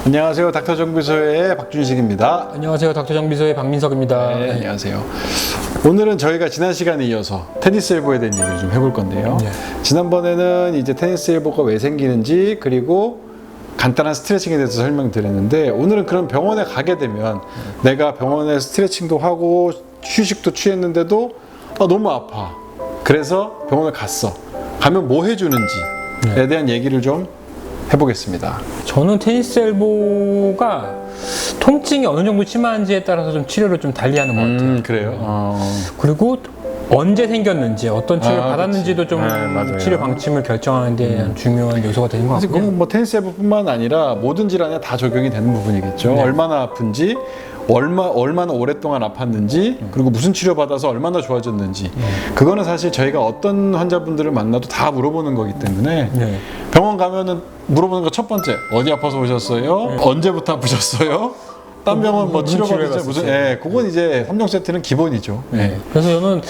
안녕하세요. 닥터정비소의 박준식입니다. 안녕하세요. 닥터정비소의 박민석입니다. 네, 안녕하세요. 오늘은 저희가 지난 시간에 이어서 테니스 엘보에 대한 얘기를 좀 해볼 건데요. 네. 지난번에는 이제 테니스 엘보가 왜 생기는지 그리고 간단한 스트레칭에 대해서 설명드렸는데 오늘은 그런 병원에 가게 되면 내가 병원에 스트레칭도 하고 휴식도 취했는데도 너무 아파. 그래서 병원을 갔어. 가면 뭐 해주는지에 대한 얘기를 좀 해보겠습니다. 저는 테니스 엘보가 통증이 어느 정도 심한지에 따라서 좀 치료를 좀 달리하는 것 같아요. 그래요? 그리고 언제 생겼는지, 어떤 치료를 받았는지도 좀 맞아요. 치료 방침을 결정하는 데 중요한 요소가 되는 것 사실 같고요. 그건 뭐 테니스 엘보뿐만 아니라 모든 질환에 다 적용이 되는 부분이겠죠. 네. 얼마나 아픈지, 얼마나 오랫동안 아팠는지, 그리고 무슨 치료 받아서 얼마나 좋아졌는지. 그거는 사실 저희가 어떤 환자분들을 만나도 다 물어보는 거기 때문에 네. 병원 가면은 물어보는 거 첫 번째, 어디 아파서 오셨어요? 언제부터 아프셨어요? 딴 병원 뭐 무슨 치료받으셨어요? 무슨, 그건 이제 3종 세트는 기본이죠. 네. 그래서 저는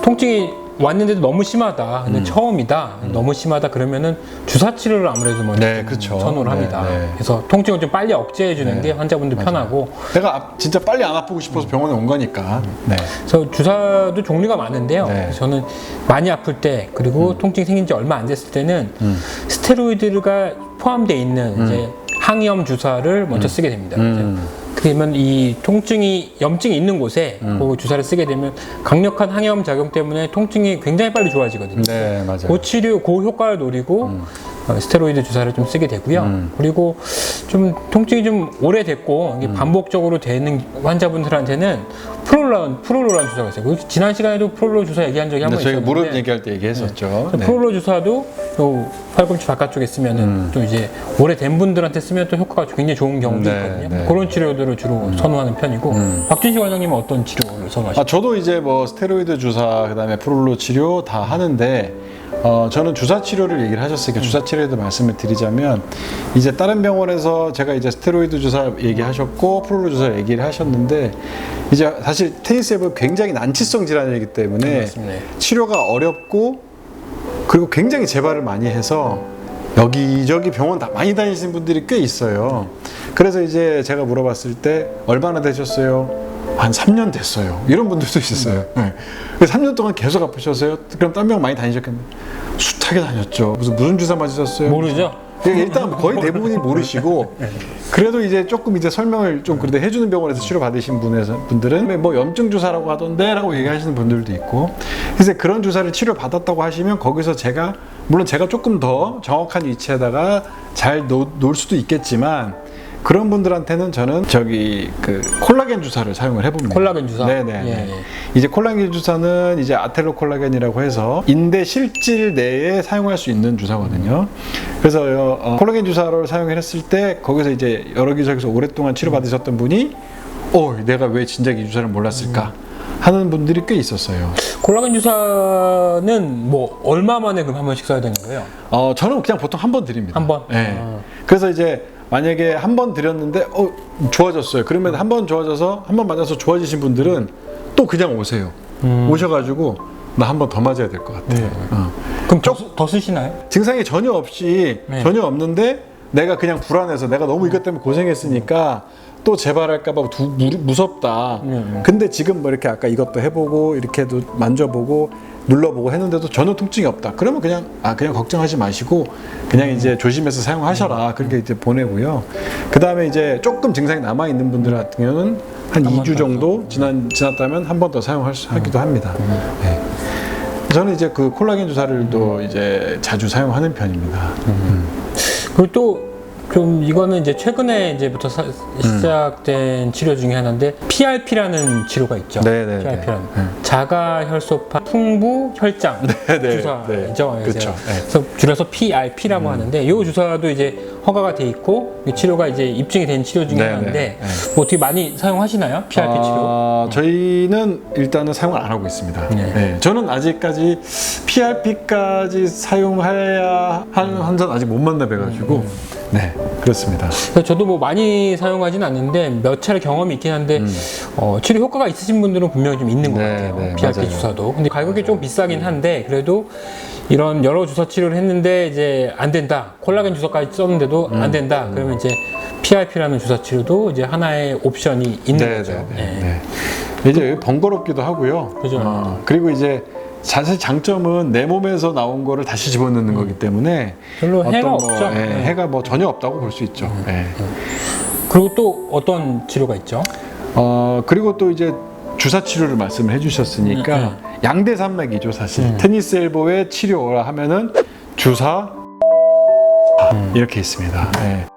통증이 왔는데도 너무 심하다. 근데 처음이다. 너무 심하다. 그러면은 주사 치료를 아무래도 먼저 네, 그쵸. 선호를 네, 합니다. 네. 그래서 통증을 좀 빨리 억제해 주는 게 환자분들 편하고. 내가 진짜 빨리 안 아프고 싶어서 병원에 온 거니까. 네. 그래서 주사도 종류가 많은데요. 네. 저는 많이 아플 때 그리고 통증이 생긴 지 얼마 안 됐을 때는 스테로이드가 포함되어 있는 이제 항염 주사를 먼저 쓰게 됩니다. 그러면 이 통증이 염증이 있는 곳에 그 주사를 쓰게 되면 강력한 항염 작용 때문에 통증이 굉장히 빨리 좋아지거든요. 네, 맞아요. 그 치료, 그 효과를 노리고 스테로이드 주사를 좀 쓰게 되고요. 그리고 좀 통증이 좀 오래됐고 이게 반복적으로 되는 환자분들한테는 프롤로란 주사가 있어요. 그 지난 시간에도 프롤로 주사 얘기한 적이 한 번 저희가 있었는데 무릎 얘기할 때 얘기했었죠. 네. 프롤로 주사도 요 팔꿈치 바깥쪽에 쓰면은 또 이제 오래된 분들한테 쓰면 또 효과가 굉장히 좋은 경우도 네, 있거든요. 네. 그런 치료들을 주로 선호하는 편이고 박준식 원장님은 어떤 치료를 선호하시나요? 저도 이제 뭐 스테로이드 주사, 그다음에 프롤로 치료 다 하는데 저는 주사 치료를 얘기를 하셨으니까 주사 치료에도 말씀을 드리자면 이제 다른 병원에서 제가 이제 스테로이드 주사 얘기하셨고 프롤로 주사 얘기를 하셨는데 이제 사실 테니스 엘보 굉장히 난치성 질환이기 때문에 맞습니다. 치료가 어렵고 그리고 굉장히 재발을 많이 해서 여기저기 병원 다 많이 다니시는 분들이 꽤 있어요. 그래서 이제 제가 물어봤을 때 얼마나 되셨어요? 한 3년 됐어요. 이런 분들도 있었어요. 네. 그래서 3년 동안 계속 아프셨어요? 그럼 딴 병원 많이 다니셨겠네요. 숫하게 다녔죠. 무슨 주사 맞으셨어요? 모르죠? 일단 거의 대부분이 모르시고 그래도 이제 조금 이제 설명을 좀 그래도 해주는 병원에서 치료 받으신 분들은 뭐 염증 주사라고 하던데라고 얘기하시는 분들도 있고 그래서 그런 주사를 치료 받았다고 하시면 거기서 물론 제가 조금 더 정확한 위치에다가 잘 놓을 수도 있겠지만 그런 분들한테는 저는 그 콜라겐 주사를 사용을 해봅니다. 콜라겐 주사? 네네. 예. 이제 콜라겐 주사는 이제 아테로 콜라겐이라고 해서 인대 실질 내에 사용할 수 있는 주사거든요. 그래서 콜라겐 주사를 사용했을 때 거기서 이제 여기저기서 오랫동안 치료받으셨던 분이 내가 왜 진작 이 주사를 몰랐을까 하는 분들이 꽤 있었어요. 콜라겐 주사는 뭐 얼마 만에 그럼 한 번씩 써야 되는 거예요? 저는 그냥 보통 한 번 드립니다. 한 번? 네. 그래서 이제 만약에 한 번 드렸는데 좋아졌어요. 그러면 한 번 좋아져서 한 번 맞아서 좋아지신 분들은 또 그냥 오세요. 오셔가지고 나 한 번 더 맞아야 될 것 같아. 그럼 더 쓰시나요? 증상이 전혀 전혀 없는데 내가 그냥 불안해서 내가 너무 이것 때문에 고생했으니까 또 재발할까봐 무섭다. 근데 지금 뭐 이렇게 아까 이것도 해보고 이렇게도 만져보고 눌러보고 했는데도 전혀 통증이 없다. 그러면 그냥 걱정하지 마시고 그냥 이제 조심해서 사용하셔라. 그렇게 이제 보내고요. 그 다음에 이제 조금 증상이 남아 있는 분들 같은 경우는 한 2주 정도 지났다면 한 번 더 사용하기도 합니다. 네. 저는 이제 그 콜라겐 주사를 또 이제 자주 사용하는 편입니다. 그리고 또 좀 이거는 이제 최근에 이제부터 시작된 치료 중에 하나인데 PRP라는 치료가 있죠. 네네. PRP라는 자가 혈소판 풍부 혈장 주사죠. 그렇죠. 그래서 줄여서 PRP라고 하는데 이 주사도 이제 허가가 돼 있고 이 치료가 이제 입증이 된 치료 중에 하나인데 뭐 어떻게 많이 사용하시나요? PRP 치료? 저희는 일단은 사용을 안 하고 있습니다. 네. 저는 아직까지 PRP까지 사용해야 하는 환자는 아직 못 만나봐가지고 네, 그렇습니다. 저도 뭐 많이 사용하진 않는데 몇 차례 경험이 있긴 한데 치료 효과가 있으신 분들은 분명히 좀 있는 것 같아요. PRP 맞아요. 주사도. 근데 가격이 좀 비싸긴 한데 그래도 이런 여러 주사 치료를 했는데 이제 안 된다. 콜라겐 주사까지 썼는데도 안 된다. 그러면 이제 PRP라는 주사 치료도 이제 하나의 옵션이 있는 네, 거죠. 네, 네, 네. 이제 번거롭기도 하고요. 그죠. 그리고 이제 사실 장점은 내 몸에서 나온 거를 다시 집어넣는 거기 때문에 별로 해가 뭐, 없죠. 예, 해가 뭐 전혀 없다고 볼 수 있죠. 예. 그리고 또 어떤 치료가 있죠? 그리고 또 이제 주사 치료를 말씀을 해주셨으니까 양대 산맥이죠 사실. 테니스 엘보의 치료라 하면은 주사 이렇게 있습니다. 예.